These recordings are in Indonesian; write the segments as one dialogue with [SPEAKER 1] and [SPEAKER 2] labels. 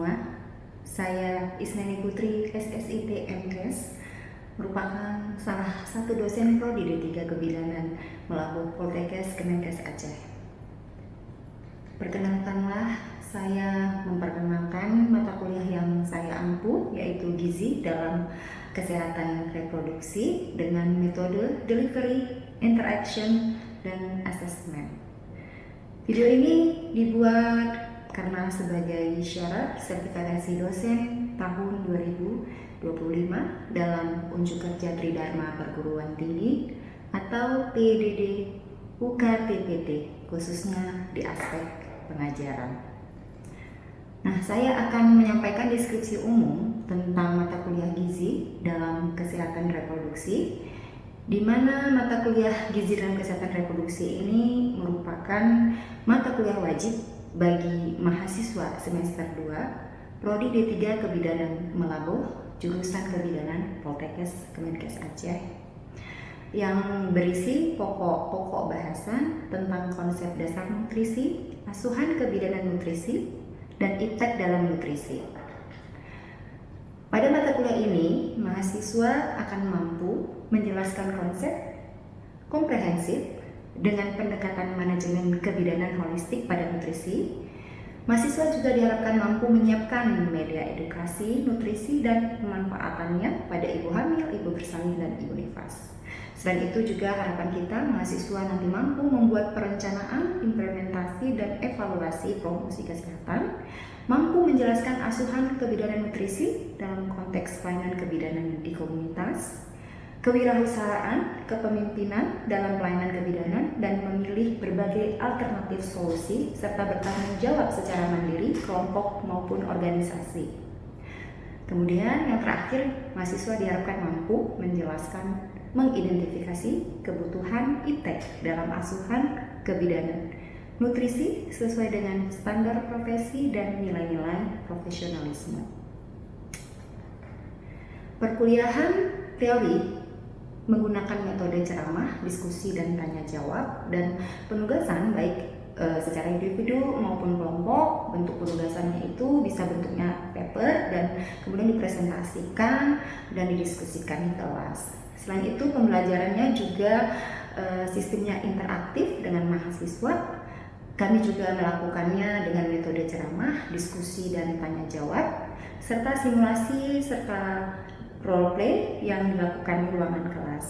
[SPEAKER 1] semua, saya Isnani Putri, SSIT MKes, merupakan salah satu dosen Prodi D3 Kebidanan Melabuh Poltekkes Kemenkes Aceh. Perkenalkanlah, saya memperkenalkan mata kuliah yang saya ampu, yaitu Gizi dalam Kesehatan Reproduksi dengan metode Delivery, Interaction, dan Assessment. Video ini dibuat karena sebagai syarat sertifikasi dosen tahun 2025 dalam Unjuk Kerja Tridharma Perguruan Tinggi atau PDD UKTPT, khususnya di aspek pengajaran. Nah, saya akan menyampaikan deskripsi umum tentang mata kuliah gizi dalam kesehatan reproduksi, di mana mata kuliah gizi dalam kesehatan reproduksi ini merupakan mata kuliah wajib bagi mahasiswa semester 2 Prodi D3 Kebidanan Melabuh, jurusan Kebidanan Poltekkes Kemenkes Aceh, yang berisi pokok-pokok bahasan tentang konsep dasar nutrisi, asuhan kebidanan nutrisi, dan iptek dalam nutrisi. Pada mata kuliah ini, mahasiswa akan mampu menjelaskan konsep komprehensif dengan pendekatan manajemen kebidanan holistik pada nutrisi. Mahasiswa juga diharapkan mampu menyiapkan media edukasi, nutrisi, dan pemanfaatannya pada ibu hamil, ibu bersalin, dan ibu nifas. Selain itu juga harapan kita mahasiswa nanti mampu membuat perencanaan, implementasi, dan evaluasi promosi kesehatan, mampu menjelaskan asuhan kebidanan nutrisi dalam konteks pelayanan kebidanan di komunitas, kewirausahaan, kepemimpinan dalam pelayanan kebidanan, dan memilih berbagai alternatif solusi serta bertanggung jawab secara mandiri kelompok maupun organisasi. Kemudian yang terakhir, mahasiswa diharapkan mampu menjelaskan, mengidentifikasi kebutuhan iptek dalam asuhan kebidanan nutrisi sesuai dengan standar profesi dan nilai-nilai profesionalisme. Perkuliahan teori menggunakan metode ceramah, diskusi, dan tanya jawab, dan penugasan baik secara individu maupun kelompok. Bentuk penugasannya itu bisa bentuknya paper dan kemudian dipresentasikan dan didiskusikan di kelas. Selain itu pembelajarannya juga sistemnya interaktif dengan mahasiswa. Kami juga melakukannya dengan metode ceramah, diskusi, dan tanya jawab, serta simulasi serta role play yang dilakukan di ruangan kelas.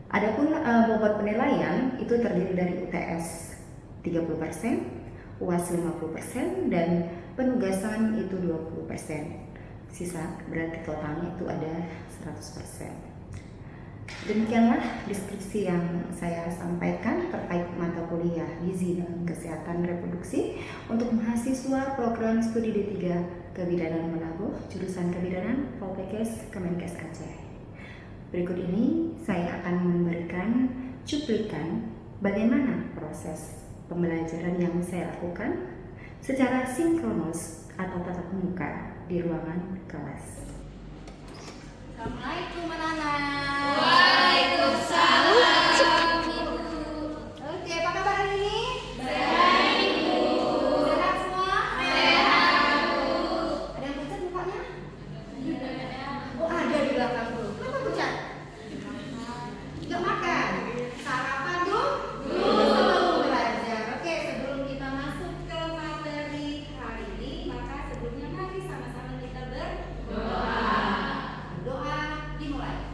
[SPEAKER 1] Adapun bobot penilaian itu terdiri dari UTS 30%, UAS 50%, dan penugasan itu 20%. Sisa berarti totalnya itu ada 100%. Demikianlah deskripsi yang saya sampaikan terkait mata kuliah gizi dalam kesehatan reproduksi untuk mahasiswa program studi D3 Kebidanan Melabuh, jurusan Kebidanan Poltekkes Kemenkes Aceh. Berikut ini saya akan memberikan cuplikan bagaimana proses pembelajaran yang saya lakukan secara sinkronus atau tatap muka di ruangan kelas.
[SPEAKER 2] Assalamualaikum anak-anak.
[SPEAKER 3] Waalaikumsalam.
[SPEAKER 2] Oke, apa kabar hari ini?
[SPEAKER 3] Baik, Bu.
[SPEAKER 2] Sehat semua?
[SPEAKER 3] Sehat, Bu.
[SPEAKER 2] Ada yang pucat mukanya? Oh, ada di belakang tuh. Kenapa pucat? Nggak makan? Sarapan dulu? Sebelum belajar. Oke, sebelum kita masuk ke materi hari ini, maka sebelumnya mari sama-sama kita berdoa. Doa dimulai.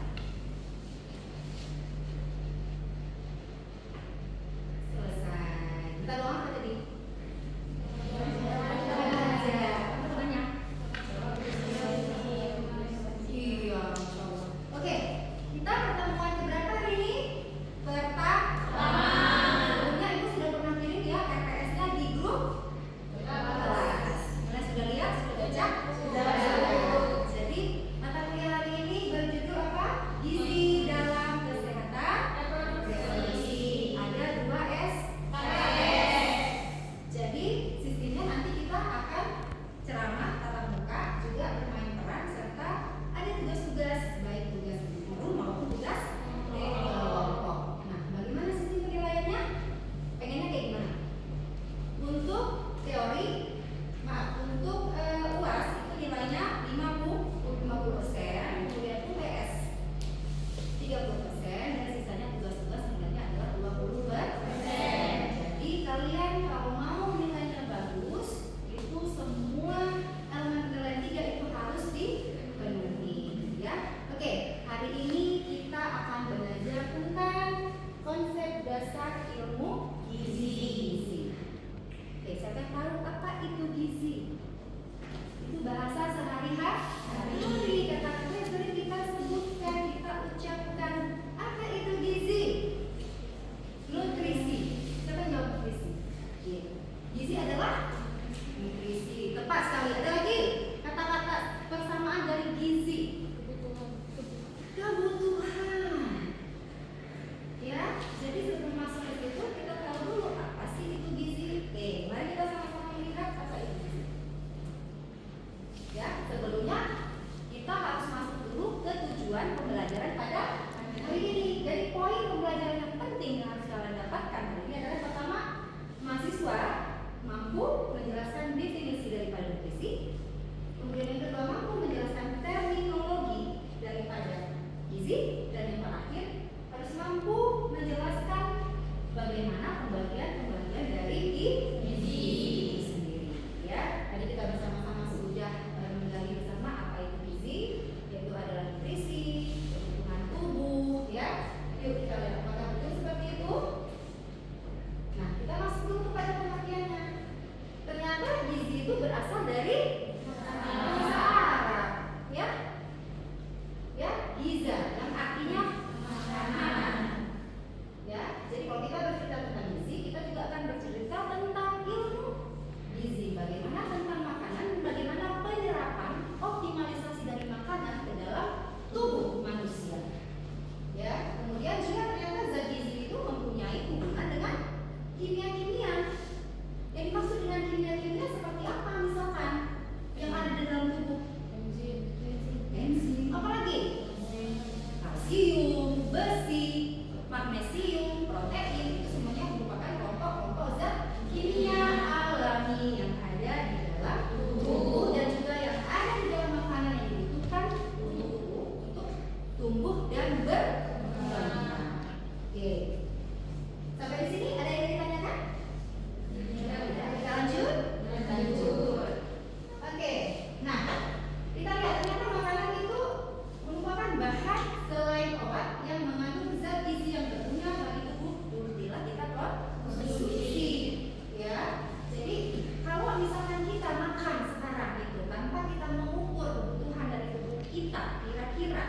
[SPEAKER 2] kita kira-kira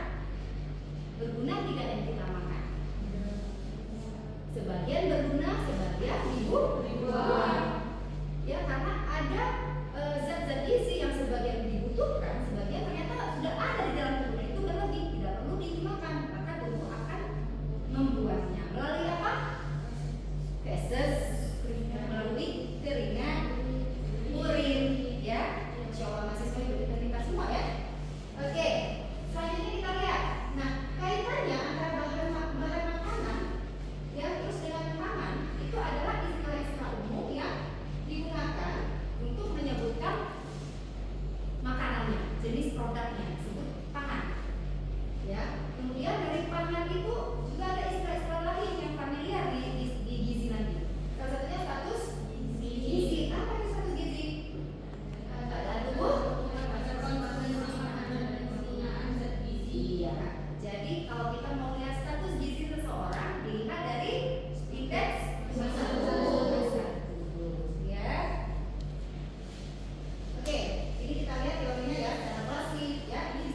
[SPEAKER 2] berguna tidak yang kita makan? Sebagian berguna, sebagian dibuang. Ya, karena ada zat-zat gizi yang sebagian dibutuhkan, sebagian ternyata sudah ada di dalam tubuh itu berlebih, tidak perlu dimakan, maka tubuh akan membuangnya melalui apa? Feses, melalui keringat, urin, ya. Insya Allah mahasiswa itu kita semua ya. Oke, selanjutnya kita lihat. Nah, kaitannya antara bahan makanan ya terus dengan pangan itu adalah istilah-istilah umum yang digunakan untuk menyebutkan makanannya, jenis produknya disebut pangan. Ya, kemudian dari pangan itu juga ada istilah-istilah lain yang familiar di gizi nanti. Salah satunya status gizi. Apa itu status gizi? Keadaan tubuh. Iya. Jadi kalau kita mau lihat status gizi seseorang dilihat dari indeks massa tubuh. Ya. Oke, ini kita lihat teorinya ya secara klasik ya. Ini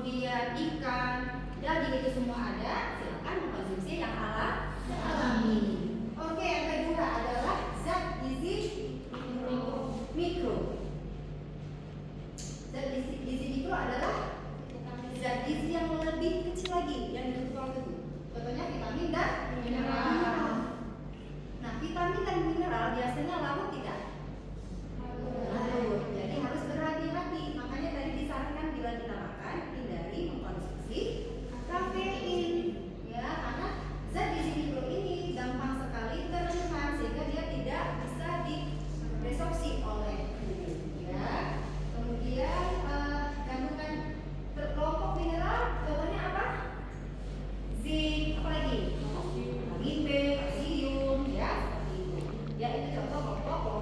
[SPEAKER 2] kemudian ikan, daging itu semua ada. Silakan mengkonsumsi yang alami. Oke, yang kedua adalah zat gizi mikro. Zat gizi mikro adalah zat gizi yang lebih kecil lagi yang dibutuhkan itu. Contohnya vitamin dan mineral. Nah, vitamin dan mineral biasanya larut tidak? Larut. Jadi harus berhati-hati. Makanya tadi disarankan bila kita makan hindari mengkonsumsi kafein, ya, karena zat gizi mikro ini gampang sekali tercemar sehingga dia tidak bisa diresorpsi oleh tubuh, ya. Kemudian kandungan kelompok mineral contohnya apa? Zinc, apa lagi? Vitamin B, kalsium, ya, seperti itu. Ya, itu contoh kelompok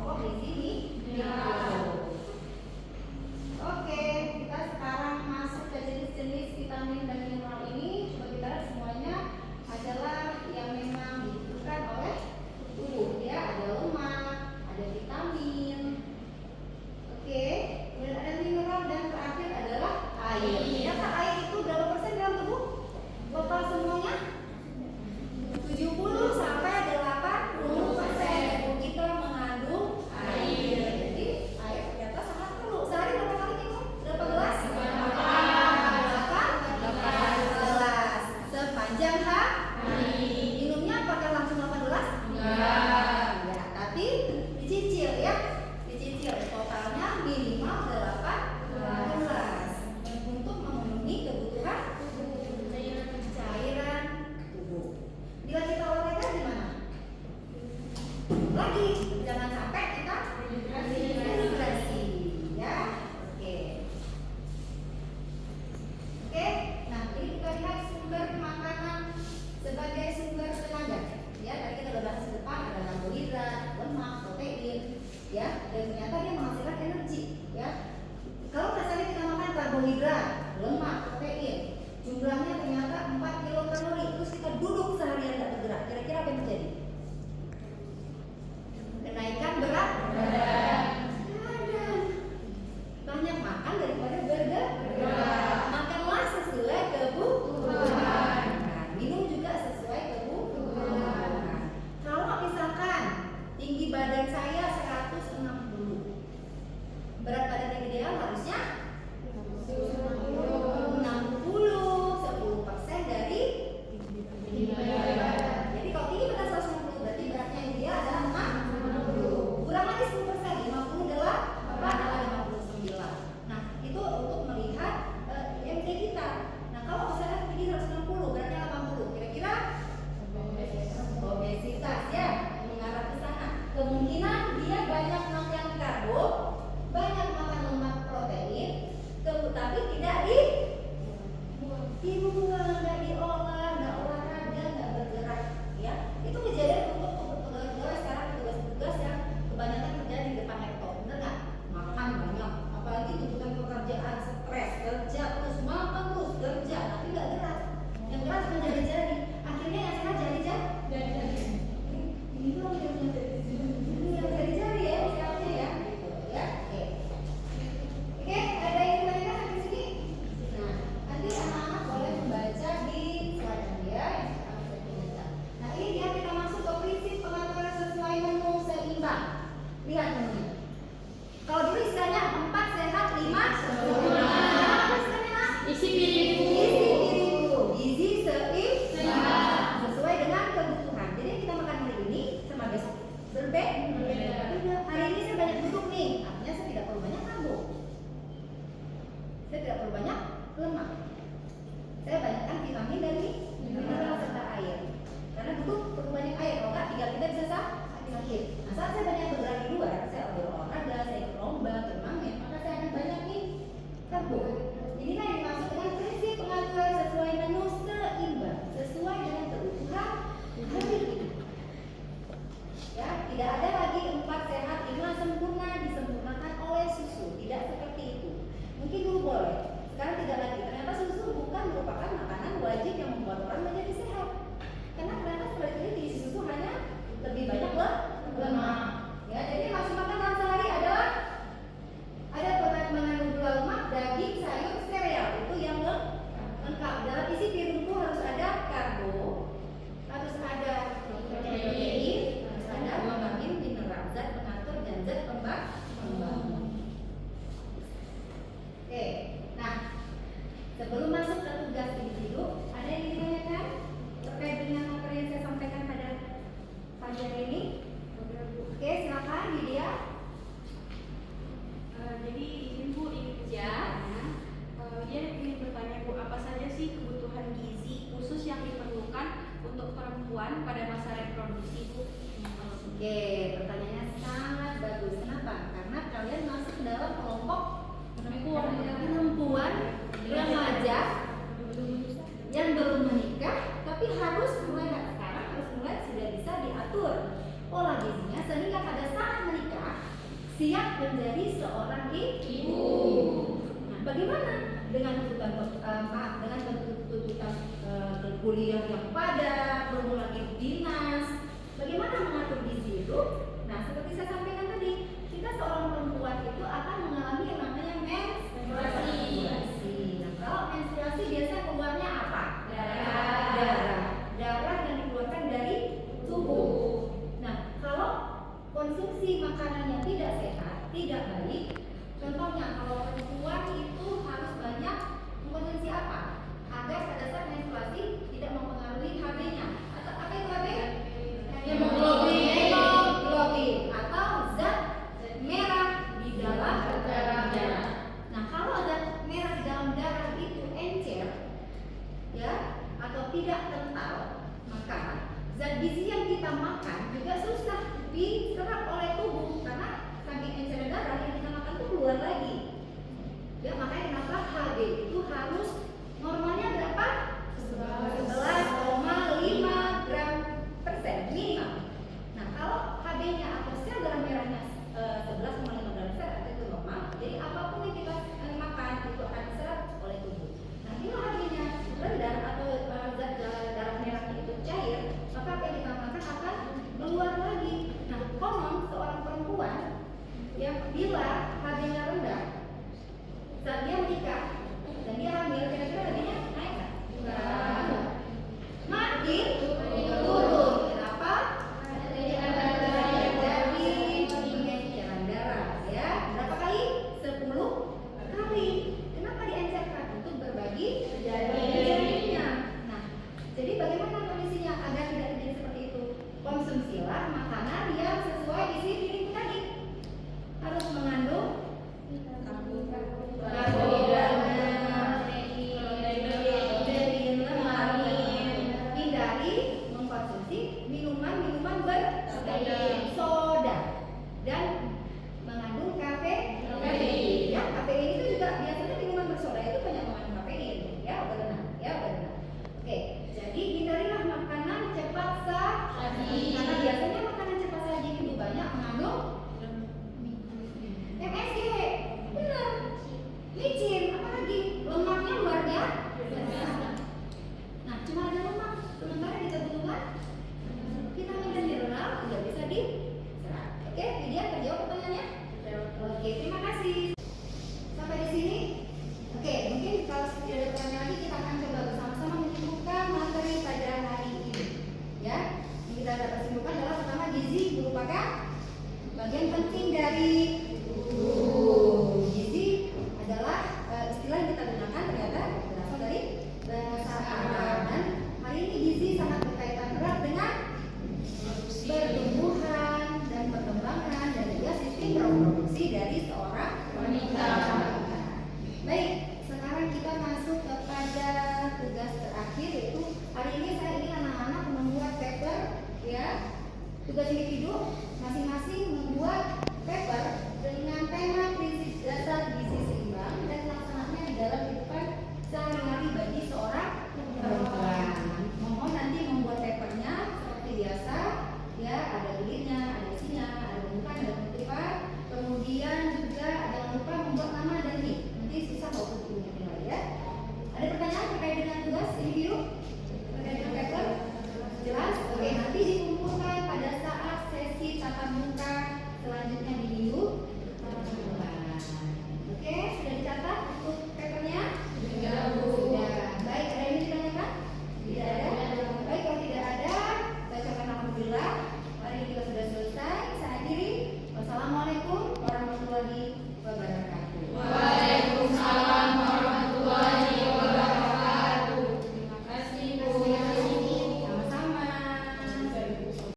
[SPEAKER 2] Oke, pertanyaannya sangat bagus. Kenapa? Karena kalian masuk ke dalam kelompok perempuan remaja yang belum menikah, tapi harus mulai sekarang sudah bisa diatur pola gizinya sehingga pada saat menikah siap menjadi seorang ibu. Nah, bagaimana dengan tuntutan kuliah yang padat, belum lagi dinas? Bagaimana mengatur gizi itu? Nah, seperti saya sampaikan tadi, kita seorang perempuan itu akan mengalami yang namanya menstruasi. Nah, kalau menstruasi biasa keluarnya apa? Darah yang dikeluarkan dari tubuh. Nah, kalau konsumsi makanan yang tidak sehat, tidak baik, contohnya kalau perempuan itu harus banyak mengkonsumsi apa? Agar pada saat menstruasi tidak mempengaruhi HB-nya. Atau apa itu HB? Hemoglobin atau zat merah di dalam darah. Nah, kalau zat merah di dalam darah itu encer, ya, atau tidak kental, maka zat gizi yang kita makan juga susah diserap oleh tubuh karena saking encer darah yang kita makan itu keluar lagi.